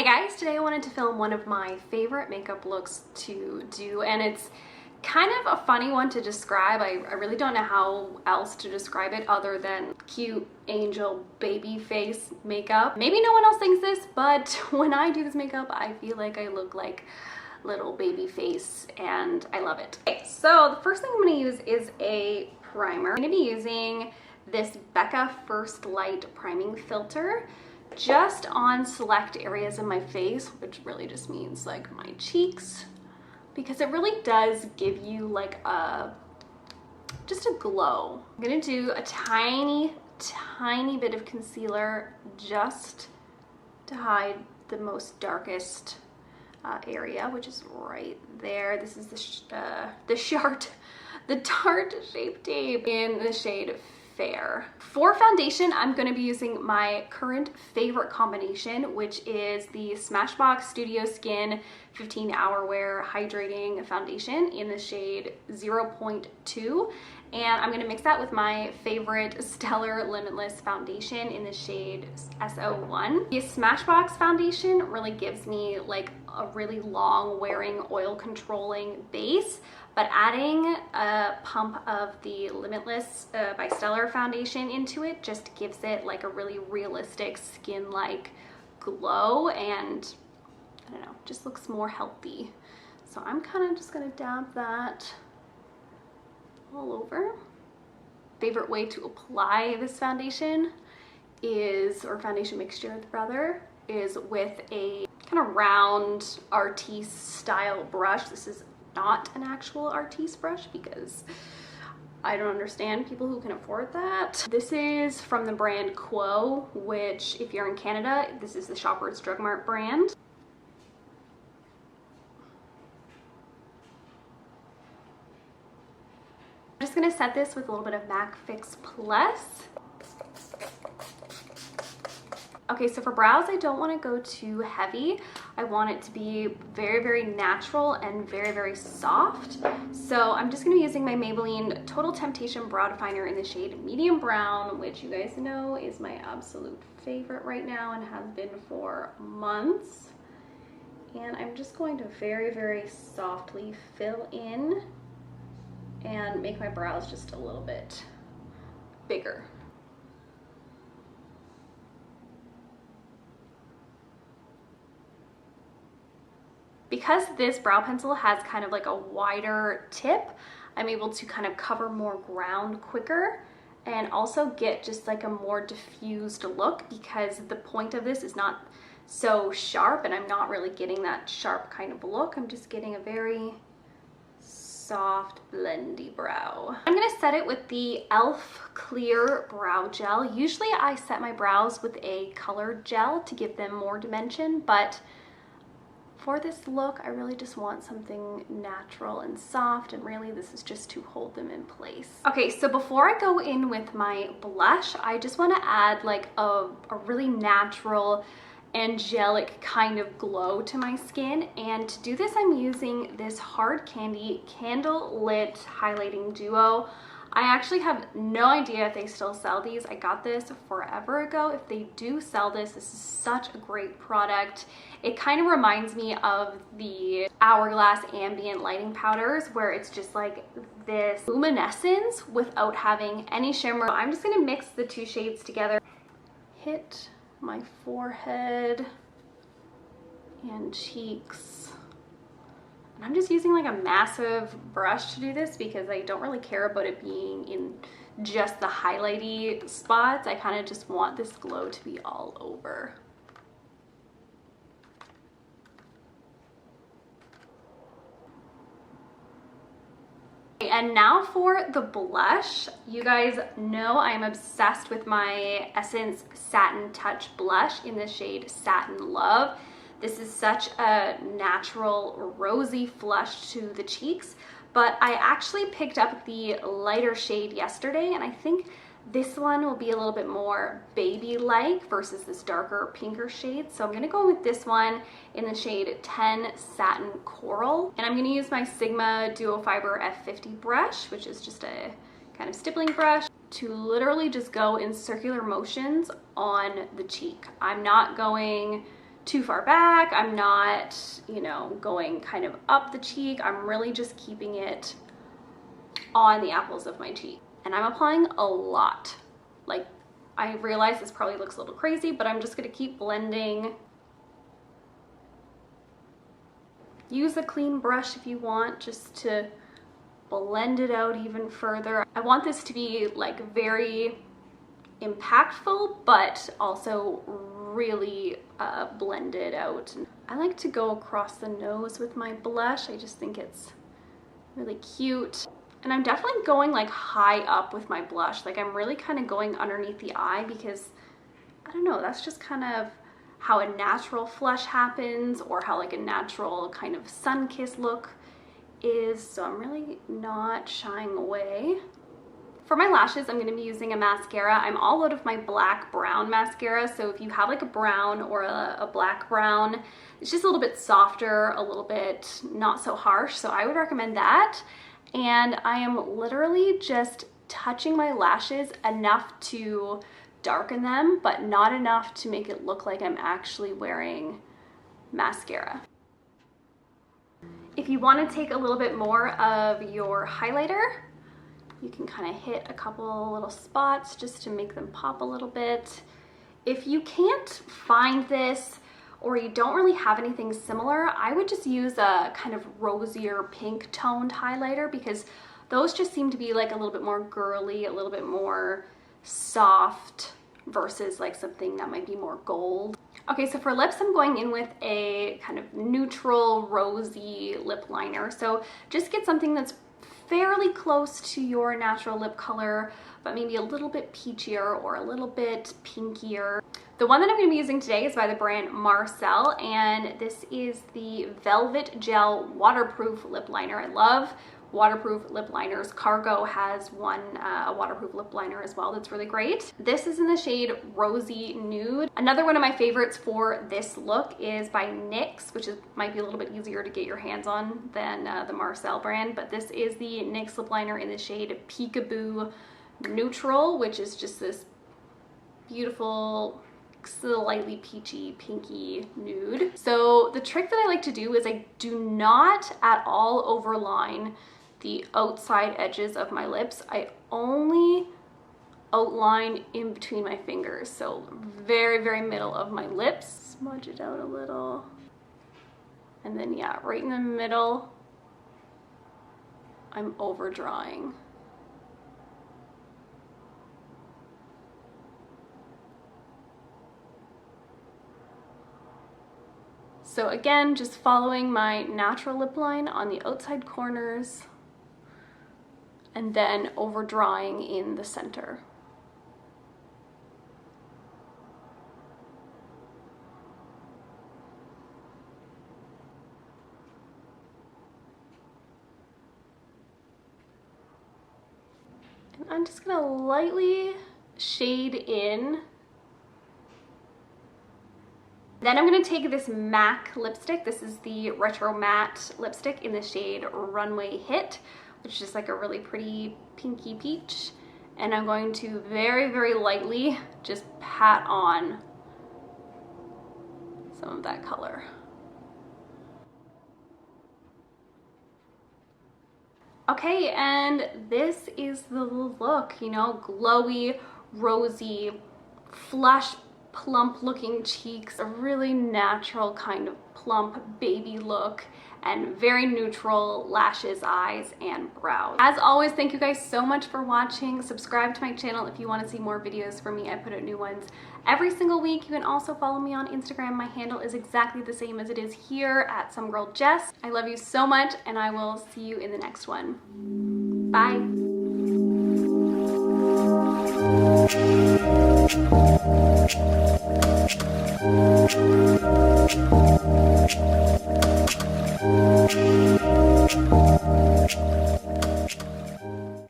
guys, today I wanted to film one of my favorite makeup looks to do, and it's kind of a funny one to describe. I really don't know how else to describe it other than cute angel baby face makeup. Maybe no one else thinks this, but when I do this makeup, I feel like I look like little baby face and I love it. Okay, so the first thing I'm going to use is a primer. I'm going to be using this Becca First Light priming filter just on select areas of my face, which really just means like my cheeks, because it really does give you like just a glow. I'm gonna do a tiny bit of concealer just to hide the most darkest area, which is right there. This is the Tarte Shape Tape in the shade Fair. For foundation, I'm going to be using my current favorite combination, which is the Smashbox Studio Skin 15 Hour Wear Hydrating Foundation in the shade 0.2. And I'm going to mix that with my favorite Stellar Limitless foundation in the shade SO1. The Smashbox foundation really gives me like a really long wearing oil controlling base, but adding a pump of the Limitless by Stellar foundation into it just gives it like a really realistic skin-like glow, and I don't know, just looks more healthy. So I'm kind of just gonna dab that all over. Favorite way to apply this foundation is, or foundation mixture rather, is with a kind of round Artiste style brush. This is not an actual Artiste brush because I don't understand people who can afford that. This is from the brand Quo, which if you're in Canada, this is the Shoppers Drug Mart brand. I'm just gonna set this with a little bit of MAC Fix Plus. Okay, so for brows, I don't want to go too heavy. I want it to be very natural and very soft. So I'm just going to be using my Maybelline Total Temptation Brow Definer in the shade Medium Brown, which you guys know is my absolute favorite right now and has been for months. And I'm just going to very softly fill in and make my brows just a little bit bigger. Because this brow pencil has kind of like a wider tip, I'm able to kind of cover more ground quicker and also get just like a more diffused look, because the point of this is not so sharp and I'm not really getting that sharp kind of look. I'm just getting a very soft blendy brow. I'm gonna set it with the e.l.f. Clear Brow Gel. Usually I set my brows with a colored gel to give them more dimension, but for this look, I really just want something natural and soft, and really this is just to hold them in place. Okay, so before I go in with my blush, I just want to add like a really natural, angelic kind of glow to my skin. And to do this, I'm using this Hard Candy Candlelit Highlighting Duo. I actually have no idea if they still sell these. I got this forever ago. If they do sell this, this is such a great product. It kind of reminds me of the Hourglass ambient lighting powders, where it's just like this luminescence without having any shimmer. I'm just gonna mix the two shades together. Hit my forehead and cheeks. And I'm just using like a massive brush to do this because I don't really care about it being in just the highlighty spots. I kind of just want this glow to be all over. And now for the blush. You guys know I'm obsessed with my Essence Satin Touch blush in the shade Satin Love. This is such a natural rosy flush to the cheeks, but I actually picked up the lighter shade yesterday, and I think this one will be a little bit more baby-like versus this darker pinker shade. So I'm gonna go with this one in the shade 10 Satin Coral. And I'm gonna use my Sigma Duo Fiber F50 brush, which is just a kind of stippling brush, to literally just go in circular motions on the cheek. I'm not going too far back. I'm not, you know, going kind of up the cheek. I'm really just keeping it on the apples of my cheek. And I'm applying a lot. Like, I realize this probably looks a little crazy, but I'm just gonna keep blending. Use a clean brush if you want, just to blend it out even further. I want this to be like very impactful, but also really blended out. I like to go across the nose with my blush. I just think it's really cute. And I'm definitely going like high up with my blush. Like I'm really kind of going underneath the eye because, I don't know, that's just kind of how a natural flush happens, or how like a natural kind of sun-kissed look is. So I'm really not shying away. For my lashes, I'm going to be using a mascara. I'm all out of my black brown mascara, so if you have like a brown or a black brown, it's just a little bit softer, a little bit not so harsh, so I would recommend that. And I am literally just touching my lashes enough to darken them, but not enough to make it look like I'm actually wearing mascara. If you want to take a little bit more of your highlighter, you can kind of hit a couple little spots just to make them pop a little bit. If you can't find this, or you don't really have anything similar, I would just use a kind of rosier pink toned highlighter, because those just seem to be like a little bit more girly, a little bit more soft, versus like something that might be more gold. Okay, so for lips, I'm going in with a kind of neutral rosy lip liner. So just get something that's fairly close to your natural lip color, but maybe a little bit peachier or a little bit pinkier. The one that I'm going to be using today is by the brand Marcel, and this is the Velvet Gel Waterproof Lip Liner. I love waterproof lip liners. Cargo has one, a waterproof lip liner as well that's really great. This is in the shade Rosy Nude. Another one of my favorites for this look is by NYX, which might be a little bit easier to get your hands on than the Marcel brand, but this is the NYX lip liner in the shade Peekaboo Neutral, which is just this beautiful, slightly peachy, pinky nude. So the trick that I like to do is I do not at all overline the outside edges of my lips. I only outline in between my fingers. So very, very middle of my lips. Smudge it out a little. And then yeah, right in the middle, I'm overdrawing. So again, just following my natural lip line on the outside corners and then overdrawing in the center. And I'm just gonna lightly shade in. Then I'm going to take this MAC lipstick. This is the Retro Matte lipstick in the shade Runway Hit, which is just like a really pretty pinky peach. And I'm going to very, very lightly just pat on some of that color. Okay, and this is the look, you know, glowy, rosy, flush, plump looking cheeks, a really natural kind of plump baby look, and very neutral lashes, eyes, and brows. As always, thank you guys so much for watching. Subscribe to my channel if you want to see more videos from me. I put out new ones every single week. You can also follow me on Instagram. My handle is exactly the same as it is here at somegirljess. I love you so much, and I will see you in the next one. Bye. Thank you.